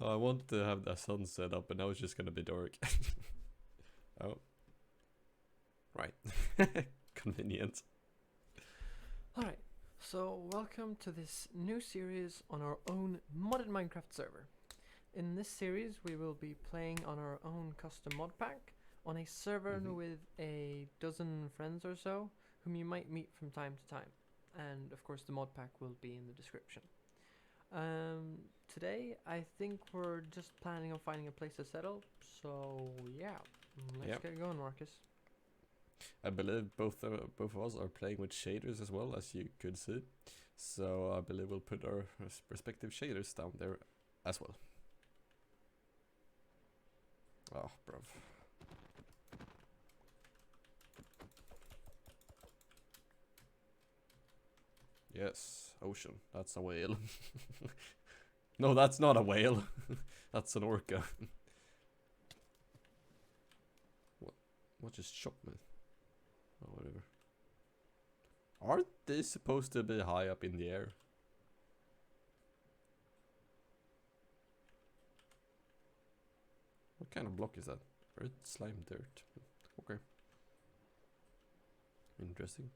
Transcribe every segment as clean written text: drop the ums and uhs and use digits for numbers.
I wanted to have the sun set up, but now it's just gonna be dark. Oh. Right. Convenient. Alright, so welcome to this new series on our own modded Minecraft server. In this series we will be playing on our own custom mod pack on a server with a dozen friends or so, whom you might meet from time to time. And of course the mod pack will be in the description. Today I think we're just planning on finding a place to settle, so yeah, let's get going, Marcus. I believe both of us are playing with shaders as well, as you could see. So I believe we'll put our respective shaders down there as well. Oh, bruv. Yes, ocean. That's a whale. No, that's not a whale. That's an orca. What just shot me? Oh, whatever. Aren't they supposed to be high up in the air? What kind of block is that? Red slime dirt. Okay. Interesting.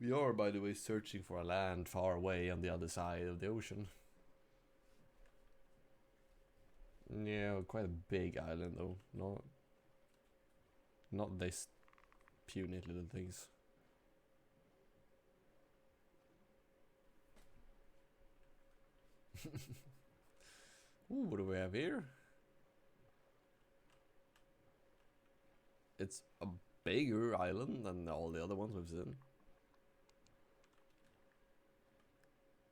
We are, by the way, searching for a land far away on the other side of the ocean. Yeah, quite a big island though. Not this puny little things. Ooh, what do we have here? It's a bigger island than all the other ones we've seen.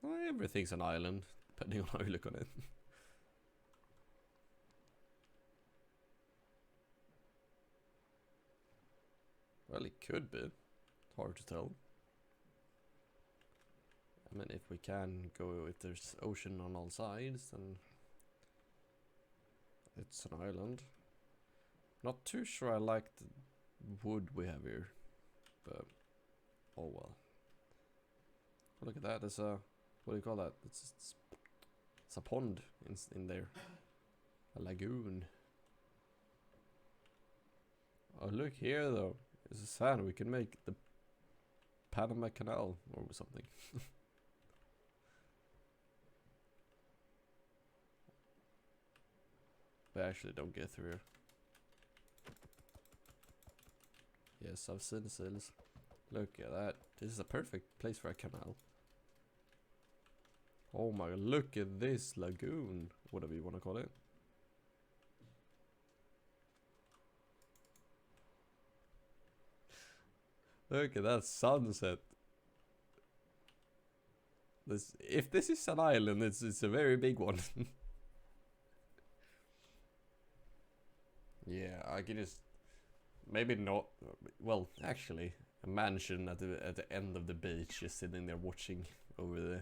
Well, everything's an island, depending on how you look on it. Well, it could be. Hard to tell. I mean, if we can go, if there's ocean on all sides, then it's an island. Not too sure I like the wood we have here, but oh well. Look at that, there's a, what do you call that? It's a pond in there. A lagoon. Oh, look here though. There's a sand. We can make the Panama Canal or something. But I actually don't get through here. Yes, I've seen the sails. Look at that. This is a perfect place for a canal. Oh my god, look at this lagoon. Whatever you want to call it. Look at that sunset. If this is an island, it's a very big one. Yeah, I can just maybe not. Well, actually, a mansion at the end of the beach, just sitting there watching over the.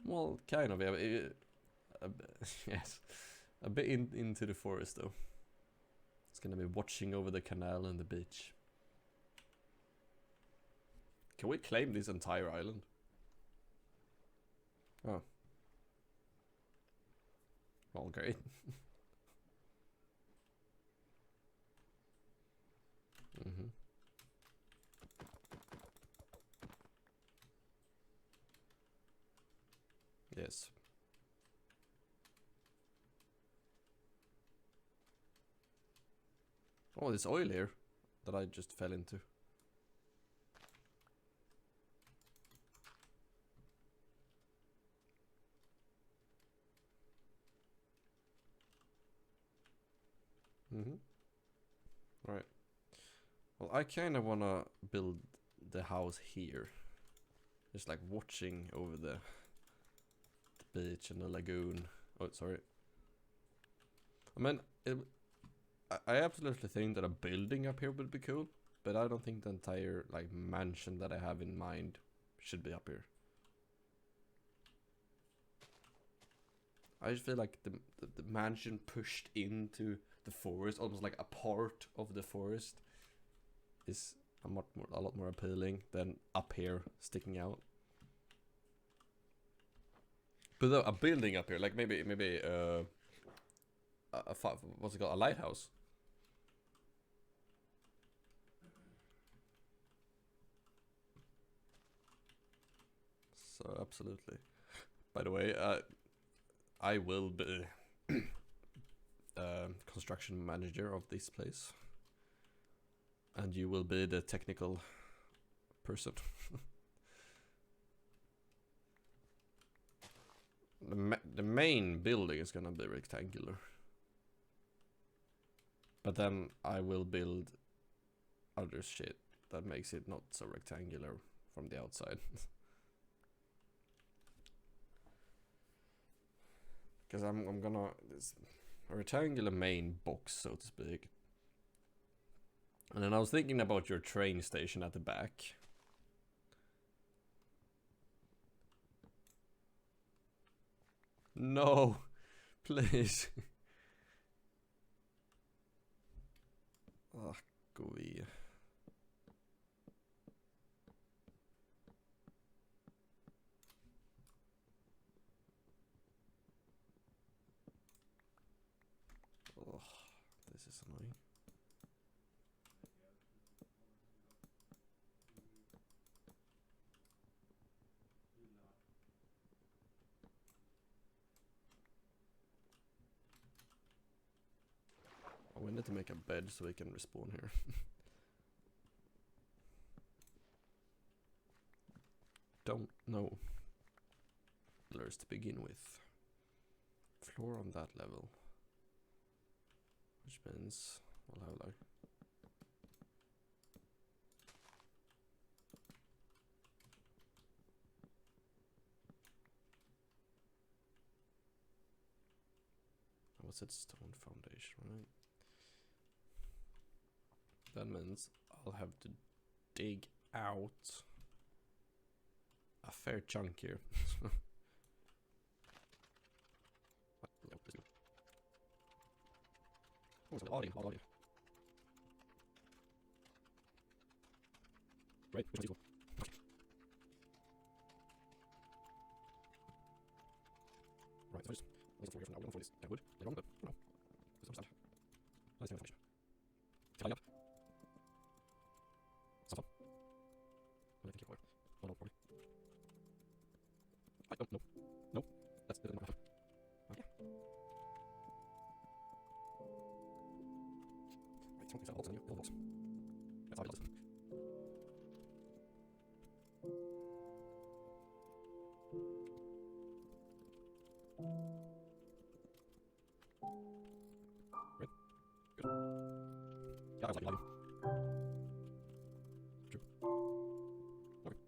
Well, kind of. Yeah, yes, a bit into the forest though. It's gonna be watching over the canal and the beach. Can we claim this entire island? Oh. Well, great. Yes. Oh, there's oil here that I just fell into. Right. Well, I kind of want to build the house here. Just like watching over the beach and the lagoon. Oh, sorry. I mean, I absolutely think that a building up here would be cool, but I don't think the entire like mansion that I have in mind should be up here. I just feel like the mansion pushed into the forest, almost like a part of the forest, is a lot more appealing than up here sticking out. put a building up here, like maybe what's it called, a lighthouse. So absolutely. By the way, I will be construction manager of this place, and you will be the technical person. The main building is gonna be rectangular, but then I will build other shit that makes it not so rectangular from the outside. Because I'm gonna, this a rectangular main box, so to speak. And then I was thinking about your train station at the back. No, please. Ah, gå via. Oh, this is annoying. Oh, we need to make a bed so we can respawn here. Don't know pillars to begin with. Floor on that level, which means we'll have like what's it, stone foundation, right? That means I'll have to dig out a fair chunk here. Right, which one is equal? Right, so I just for here for now. We don't for this kind of wood later on, but no. Because I'm sad. Nice information. Tidy up. Some fun. And I can keep quiet. Oh no, probably. I don't know. No. That's the number. Okay. Right, something's out in the old box. That's how it does it. Right. Good. Yeah, I was like you. True. Okay.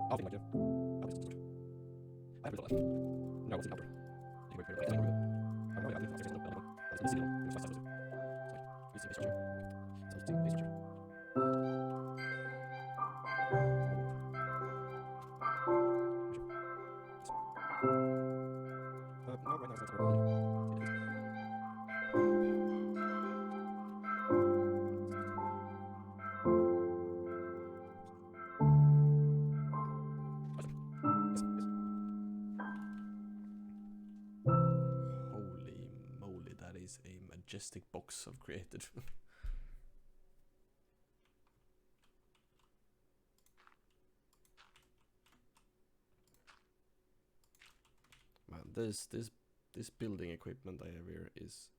I'll think like you. I'll just switch. I have a little left. No, it's an outdoor. You can wait for it. I'm probably out of the other one. That's the signal. It's fast. Sorry. You see this structure. So let's see this structure. No, right now it's not really. Holy moly, that is a majestic box I've created. Man, this building equipment I have here is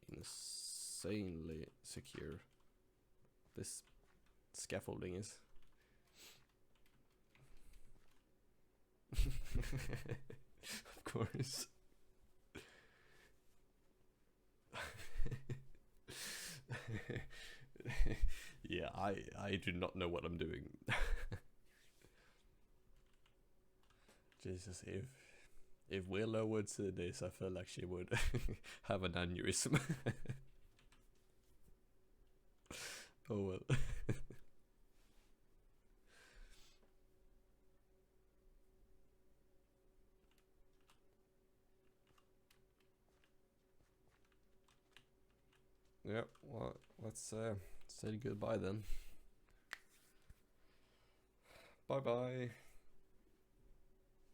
insanely secure. This scaffolding is. Of course. I do not know what I'm doing. Jesus, if Willow would see this, I feel like she would have an aneurysm. Oh well. Yeah, well, let's say goodbye then. Bye bye.